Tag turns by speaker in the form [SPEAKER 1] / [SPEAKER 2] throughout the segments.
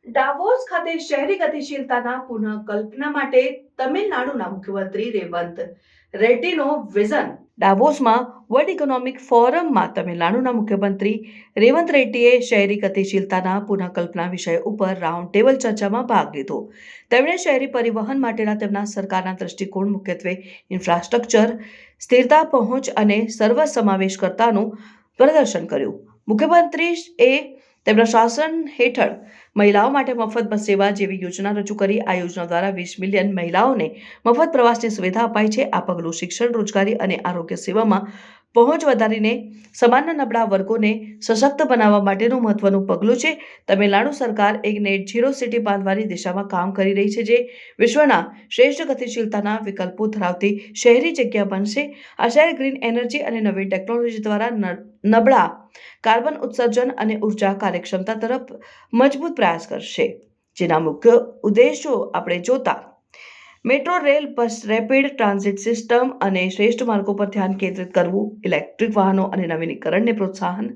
[SPEAKER 1] ડાવોસ ખાતે શહેરી ગતિશીલતાના પુનઃકલ્પના માટે તમિલનાડુના મુખ્યમંત્રી રેવંત રેડ્ડીનો વિઝન. ડાવોસમાં વર્લ્ડ ઇકોનોમિક ફોરમમાં તમિલનાડુના મુખ્યમંત્રી રેવંત રેડ્ડીએ શહેરી ગતિશીલતાના પુનઃકલ્પના વિષય ઉપર રાઉન્ડ ટેબલ ચર્ચામાં ભાગ લીધો. તેમણે શહેરી પરિવહન માટેના તેમના સરકારના દ્રષ્ટિકોણ, મુખ્યત્વે ઇન્ફ્રાસ્ટ્રક્ચર, સ્થિરતા, પહોંચ અને સર્વસમાવેશકર્તાનું પ્રદર્શન કર્યું. મુખ્યમંત્રીએ તેમના શાસન હેઠળ મહિલાઓ માટે મફત બસ સેવા જેવી યોજના રજૂ કરી. આ યોજના દ્વારા 20 મિલિયન મહિલાઓને મફત પ્રવાસની સુવિધા અપાઈ છે. આ પગલું શિક્ષણ, રોજગારી અને આરોગ્ય સેવામાં પહોંચ વધારીને સમાન નબળા વર્ગોને સશક્ત બનાવવા માટેનું મહત્વનું પગલું છે. તમિલનાડુ સરકાર એક નેટ ઝીરો સિટી બાંધવાની દિશામાં કામ કરી રહી છે, જે વિશ્વના શ્રેષ્ઠ ગતિશીલતાના વિકલ્પો ધરાવતી શહેરી જગ્યા બનશે. આ શહેર ગ્રીન એનર્જી અને નવીન ટેકનોલોજી દ્વારા નબળા કાર્બન ઉત્સર્જન અને ઉર્જા કાર્યક્ષમતા તરફ મજબૂત પ્રયાસ કરશે, જેના મુખ્ય ઉદ્દેશો આપણે જોતા મેટ્રો રેલ, બસ, રેપિડ ટ્રાન્ઝિટ સિસ્ટમ અને શ્રેષ્ઠ માર્ગો પર ધ્યાન કેન્દ્રિત કરવું, ઇલેક્ટ્રિક વાહનો અને નવીનીકરણને પ્રોત્સાહન,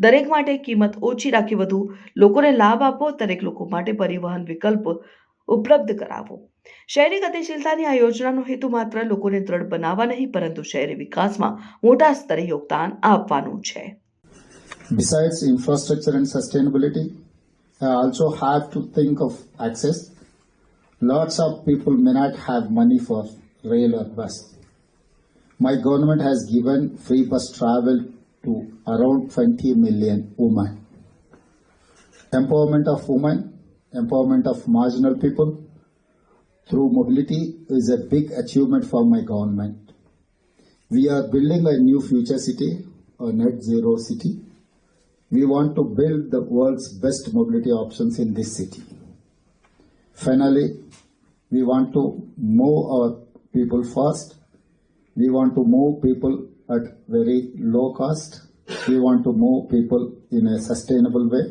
[SPEAKER 1] દરેક માટે કિંમત ઓછી રાખી વધુ લોકોને લાભ આપવો, દરેક લોકો માટે પરિવહન વિકલ્પ ઉપલબ્ધ કરાવવો. શહેરી ગતિશીલતાની આ યોજનાનો હેતુ માત્ર લોકોને દ્રઢ બનાવવા નહીં, પરંતુ શહેરી વિકાસમાં મોટા સ્તરે યોગદાન આપવાનું છે.
[SPEAKER 2] Besides infrastructure and sustainability, I also have to think of access. Lots of people may not have money for rail or bus. My government has given free bus travel to around 20 million women. Empowerment of women, empowerment of marginal people through mobility is a big achievement for my government. We are building a new future city, a net zero city. We want to build the world's best mobility options in this city. Finally, we want to move our people fast. We want to move people at very low cost. We want to move people in a sustainable way.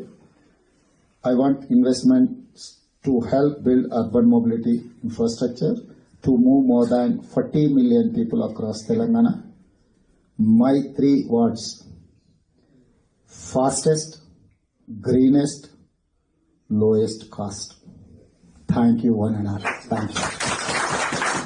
[SPEAKER 2] I want investments to help build urban mobility infrastructure to move more than 40 million people across Telangana. My 3 words: fastest, greenest, lowest cost. Thank you, one and all. Thank you.